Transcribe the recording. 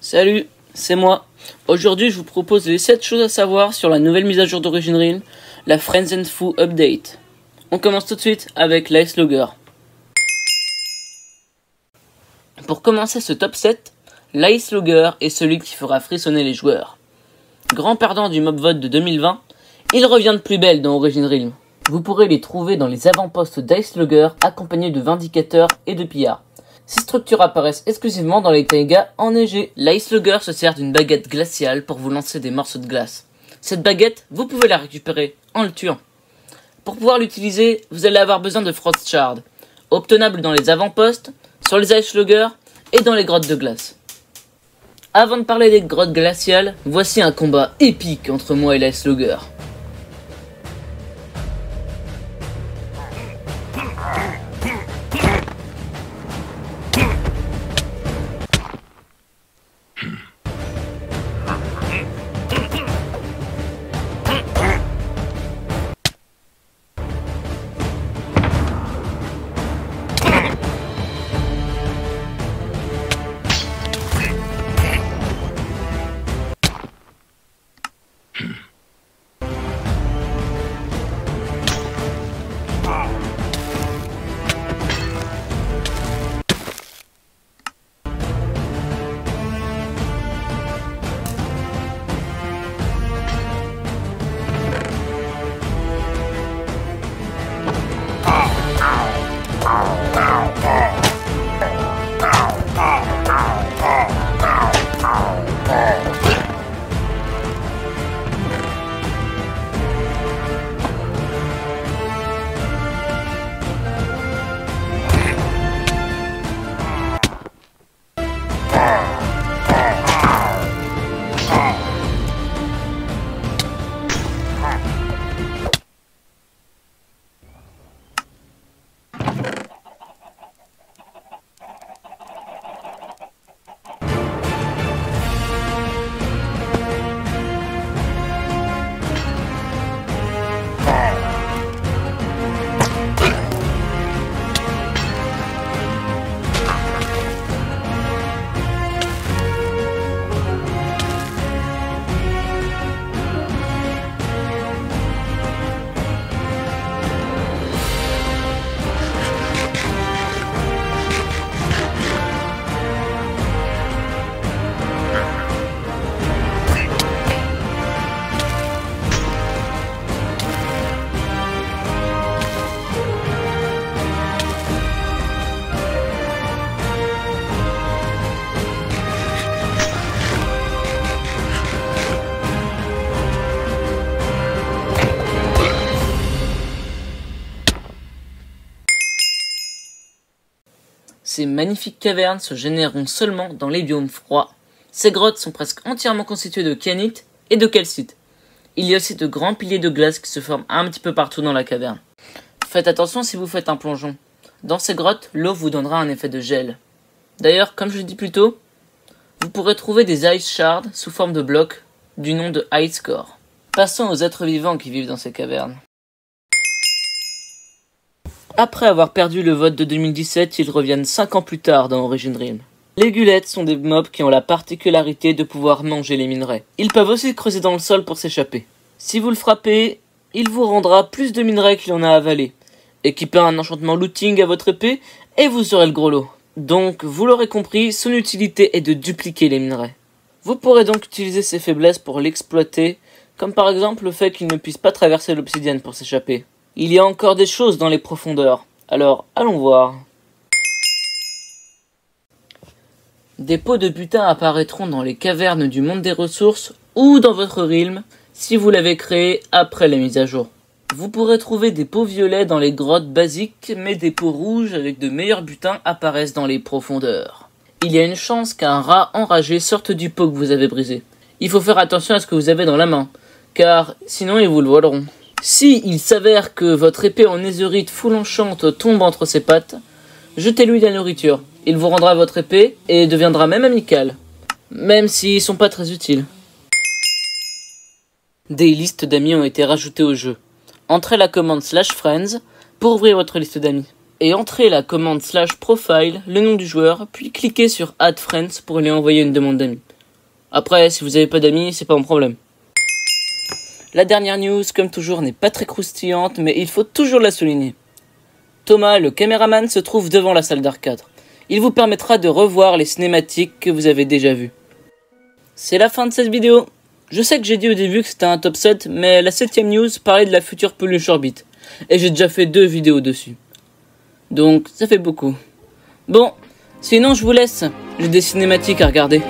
Salut, c'est moi. Aujourd'hui, je vous propose les 7 choses à savoir sur la nouvelle mise à jour d'Origin Realm, la Friends and Foo Update. On commence tout de suite avec l'Ice Logger. Pour commencer ce top 7, l'Ice Logger est celui qui fera frissonner les joueurs. Grand perdant du mob vote de 2020, il revient de plus belle dans Origin Realm. Vous pourrez les trouver dans les avant-postes d'Ice Logger accompagnés de vindicateurs et de pillards. Ces structures apparaissent exclusivement dans les taïgas enneigés. L'Ice Logger se sert d'une baguette glaciale pour vous lancer des morceaux de glace. Cette baguette, vous pouvez la récupérer en le tuant. Pour pouvoir l'utiliser, vous allez avoir besoin de Frost Shard, obtenable dans les avant-postes, sur les Ice Logger et dans les grottes de glace. Avant de parler des grottes glaciales, voici un combat épique entre moi et l'Ice Logger. Ces magnifiques cavernes se généreront seulement dans les biomes froids. Ces grottes sont presque entièrement constituées de kyanite et de calcite. Il y a aussi de grands piliers de glace qui se forment un petit peu partout dans la caverne. Faites attention si vous faites un plongeon. Dans ces grottes, l'eau vous donnera un effet de gel. D'ailleurs, comme je l'ai dit plus tôt, vous pourrez trouver des Ice Shards sous forme de blocs du nom de Ice Core. Passons aux êtres vivants qui vivent dans ces cavernes. Après avoir perdu le vote de 2017, ils reviennent 5 ans plus tard dans Origin Realm. Les gulettes sont des mobs qui ont la particularité de pouvoir manger les minerais. Ils peuvent aussi creuser dans le sol pour s'échapper. Si vous le frappez, il vous rendra plus de minerais qu'il en a avalé. Équipez un enchantement looting à votre épée et vous aurez le gros lot. Donc, vous l'aurez compris, son utilité est de dupliquer les minerais. Vous pourrez donc utiliser ses faiblesses pour l'exploiter, comme par exemple le fait qu'il ne puisse pas traverser l'obsidienne pour s'échapper. Il y a encore des choses dans les profondeurs, alors allons voir. Des pots de butin apparaîtront dans les cavernes du monde des ressources ou dans votre realm si vous l'avez créé après la mise à jour. Vous pourrez trouver des pots violets dans les grottes basiques, mais des pots rouges avec de meilleurs butins apparaissent dans les profondeurs. Il y a une chance qu'un rat enragé sorte du pot que vous avez brisé. Il faut faire attention à ce que vous avez dans la main, car sinon ils vous le voleront. Si il s'avère que votre épée en netherite full enchant tombe entre ses pattes, jetez-lui de la nourriture. Il vous rendra votre épée et deviendra même amical, même s'ils sont pas très utiles. Des listes d'amis ont été rajoutées au jeu. Entrez la commande /friends pour ouvrir votre liste d'amis. Et entrez la commande /profile, le nom du joueur, puis cliquez sur Add Friends pour lui envoyer une demande d'amis. Après, si vous avez pas d'amis, c'est pas mon problème. La dernière news, comme toujours, n'est pas très croustillante, mais il faut toujours la souligner. Thomas, le caméraman, se trouve devant la salle d'arcade. Il vous permettra de revoir les cinématiques que vous avez déjà vues. C'est la fin de cette vidéo. Je sais que j'ai dit au début que c'était un top 7, mais la 7ème news parlait de la future peluche Orbit. Et j'ai déjà fait 2 vidéos dessus. Donc, ça fait beaucoup. Bon, sinon je vous laisse. J'ai des cinématiques à regarder.